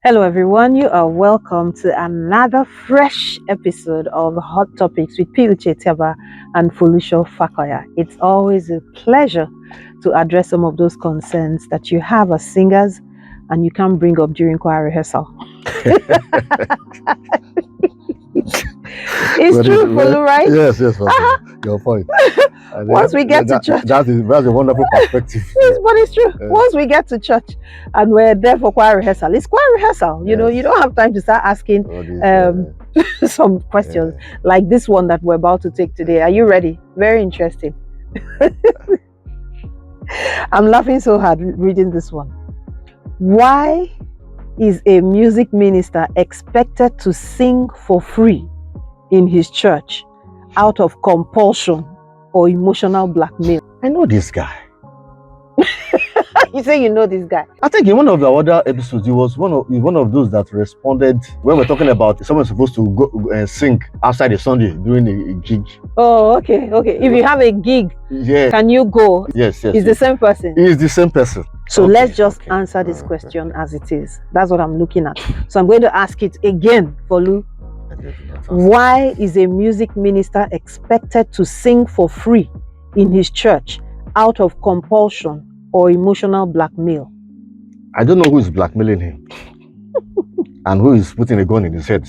Hello, everyone. You are welcome to another fresh episode of Hot Topics with Piuche Teba and Folusho Fakoya. It's always a pleasure to address some of those concerns that you have as singers and you can bring up during choir rehearsal. It's true, Folu, right? Yes, your point. Once we get to church, that's a wonderful perspective. Yes, but it's true. Once we get to church and we're there for choir rehearsal, it's choir rehearsal. You know, you don't have time to start asking some questions like this one that we're about to take today. Are you ready? Very interesting. I'm laughing so hard reading this one. Why is a music minister expected to sing for free in his church out of compulsion or emotional blackmail? I know this guy. You say you know this guy? I think in one of the other episodes, he was one of those that responded when we're talking about someone supposed to go and sing outside the Sunday during a gig. Oh, okay. If you have a gig, can you go? Yes. It's the same person. He is the same person. So let's just answer this question as it is. That's what I'm looking at. So I'm going to ask it again, Folu. Why is a music minister expected to sing for free in his church out of compulsion or emotional blackmail? I don't know who is blackmailing him and who is putting a gun in his head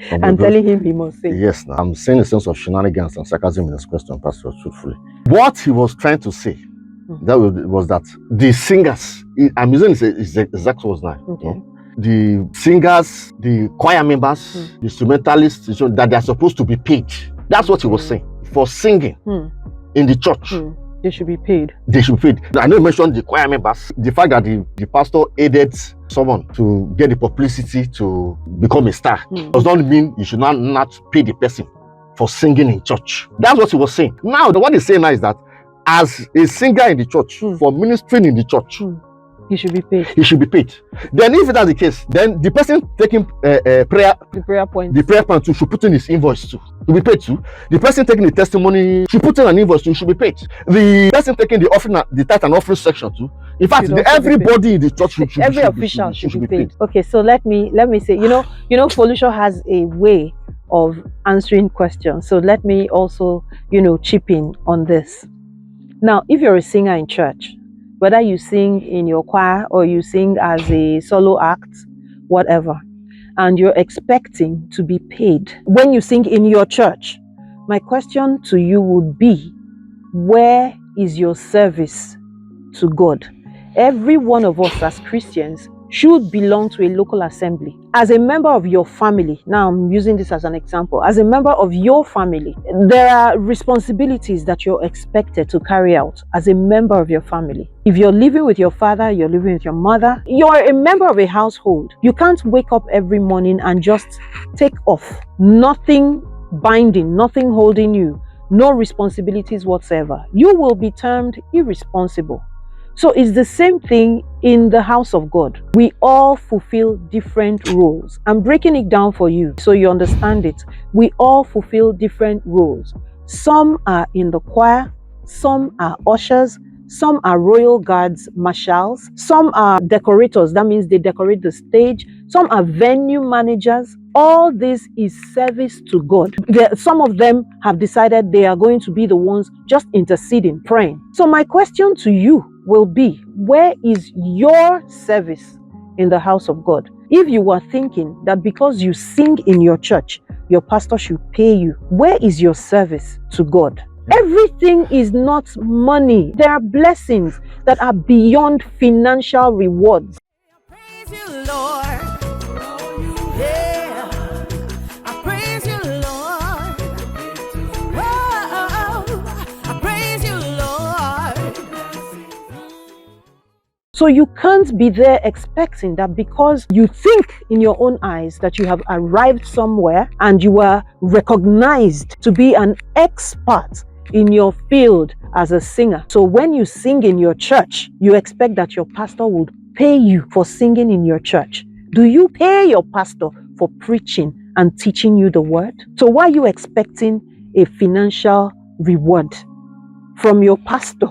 and telling him he must sing. Yes, I'm saying a sense of shenanigans and sarcasm in this question, Pastor, truthfully. What he was trying to say was that the singers, I'm using his exact words now. Okay. The singers, the choir members, the instrumentalists, that they are supposed to be paid. That's what he was saying. For singing in the church. They should be paid. They should be paid. I know you mentioned the choir members. The fact that the pastor aided someone to get the publicity to become a star does not mean you should not pay the person for singing in church. That's what he was saying. Now, what he's saying now is that as a singer in the church, for ministering in the church, he should be paid. He should be paid. Then if that's the case, then the person taking the prayer point too should put in his invoice too. To be paid too. The person taking the testimony should put in an invoice too, should be paid. The person taking the offering, the tithe and offering section too. In fact, everybody in the church should every official should be paid. Okay, so let me say, you know, Folusho has a way of answering questions. So let me also, chip in on this. Now, if you're a singer in church, whether you sing in your choir or you sing as a solo act, whatever, and you're expecting to be paid when you sing in your church, my question to you would be, where is your service to God? Every one of us as Christians should belong to a local assembly. As a member of your family, now I'm using this as an example, as a member of your family, there are responsibilities that you're expected to carry out as a member of your family. If you're living with your father, you're living with your mother, you're a member of a household. You can't wake up every morning and just take off. Nothing binding, nothing holding you, no responsibilities whatsoever. You will be termed irresponsible. So it's the same thing in the house of God. We all fulfill different roles. I'm breaking it down for you so you understand it. We all fulfill different roles. Some are in the choir, some are ushers, some are royal guards, marshals, some are decorators, that means they decorate the stage, some are venue managers. All this is service to God. Some of them have decided they are going to be the ones just interceding, praying. So my question to you will be, where is your service in the house of God? If you were thinking that because you sing in your church, your pastor should pay you, where is your service to God? Everything is not money. There are blessings that are beyond financial rewards. Praise you, Lord. Yeah. I praise you, Lord. Oh, I praise you, Lord. So you can't be there expecting that because you think in your own eyes that you have arrived somewhere and you are recognized to be an expert in your field as a singer. So when you sing in your church, you expect that your pastor would pay you for singing in your church. Do you pay your pastor for preaching and teaching you the word? So why are you expecting a financial reward from your pastor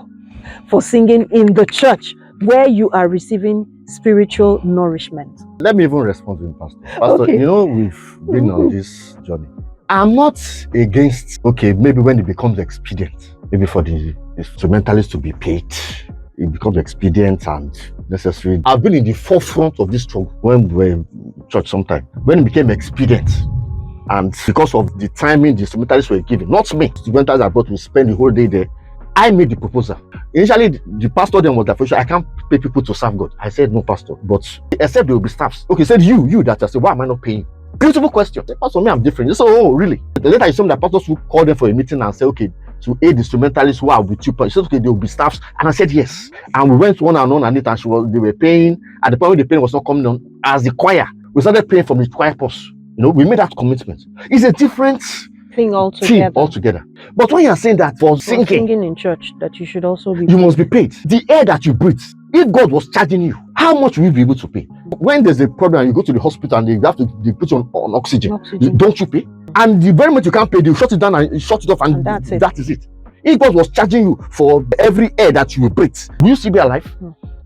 for singing in the church where you are receiving spiritual nourishment. Let me even respond to him, Pastor. Pastor, Okay. you know, we've been on this journey. I'm not against, okay, maybe when it becomes expedient, maybe for the instrumentalists to be paid, it becomes expedient and necessary. I've been in the forefront of this struggle when we were in church sometime. When it became expedient, and because of the timing the instrumentalists were giving, not me, the instrumentalists I brought to spend the whole day there, I made the proposal. Initially, the pastor then was like, I can't pay people to serve God. I said, no, Pastor, but except there will be staffs. Okay, he said, you that I said, why am I not paying? Beautiful question. I said, Pastor, me, I'm different. He said, oh, really? Later, I saw that pastors will call them for a meeting and say, okay, to aid instrumentalists who are with you. He said, okay, there will be staffs. And I said, yes. And we went one and one and it, and they were paying. At the point when the paying was not coming on, as the choir, we started paying from the choir purse. You know, we made that commitment. It's a different Thing altogether. But when you're saying that for singing in church, that you should also be you must be paid. The air that you breathe, if God was charging you, how much will you be able to pay? When there's a problem, you go to the hospital and they put you on oxygen. Don't you pay? And the very moment you can't pay, they shut it down and shut it off, and that is it. If God was charging you for every air that you breathe, will you still be alive?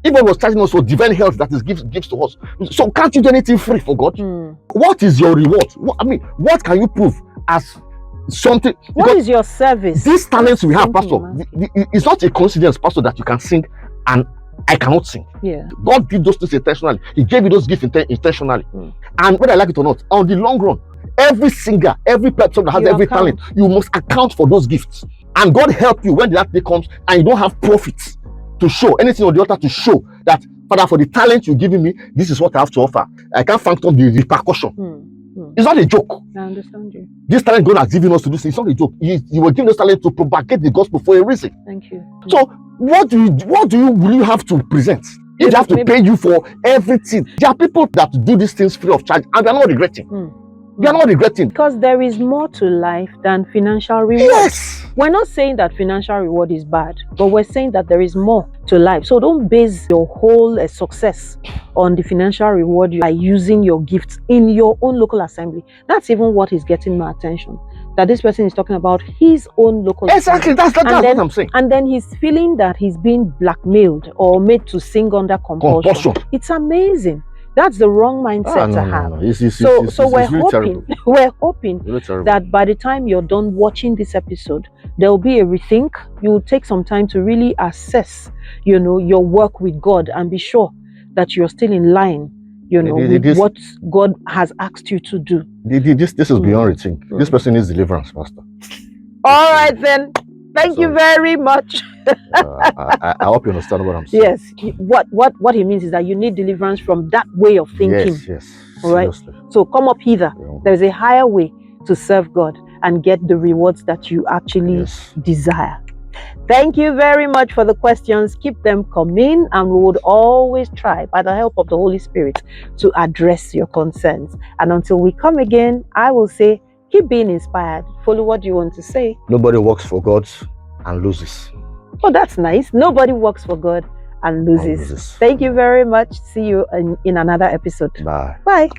If God was charging us for divine health that is gives to us, so can't you do anything free for God? What is your reward? What can you prove as something? What is your service? These talents we have, Pastor, it's not a coincidence, Pastor, that you can sing and I cannot sing. Yeah. God did those things intentionally. He gave you those gifts intentionally. And whether I like it or not, on the long run, every singer, every person that has every talent, you must account for those gifts. And God help you when that day comes and you don't have profits to show, anything on the altar to show that, Father, for the talent you're giving me, this is what I have to offer. I can't factor the repercussion. It's not a joke. I understand you. This talent God has given us to do, it's not a joke. You were given this talent to propagate the gospel for a reason. Thank you. So what will you have to present? If they have to pay you for everything. There are people that do these things free of charge and they're not regretting. They are not regretting. Because there is more to life than financial reward. Yes. We're not saying that financial reward is bad, but we're saying that there is more to life. So don't base your whole success on the financial reward by using your gifts in your own local assembly. That's even what is getting my attention. That this person is talking about his own local assembly. That's what I'm saying. And then he's feeling that he's being blackmailed or made to sing under compulsion. It's amazing. That's the wrong mindset to have. No. So we're really hoping, really that by the time you're done watching this episode, there will be a rethink. You will take some time to really assess, your work with God and be sure that you're still in line, with what God has asked you to do. This is beyond rethink. This person needs deliverance, Pastor. All right then. Thank you very much. I hope you understand what I'm saying. Yes. What he means is that you need deliverance from that way of thinking. Yes. All right. Seriously. So come up hither. There's a higher way to serve God and get the rewards that you actually desire. Thank you very much for the questions. Keep them coming, and we would always try, by the help of the Holy Spirit, to address your concerns. And until we come again, I will say, keep being inspired. Follow what you want to say. Nobody works for God and loses. Oh, that's nice. Nobody works for God and loses. Thank you very much. See you in another episode. Bye. Bye.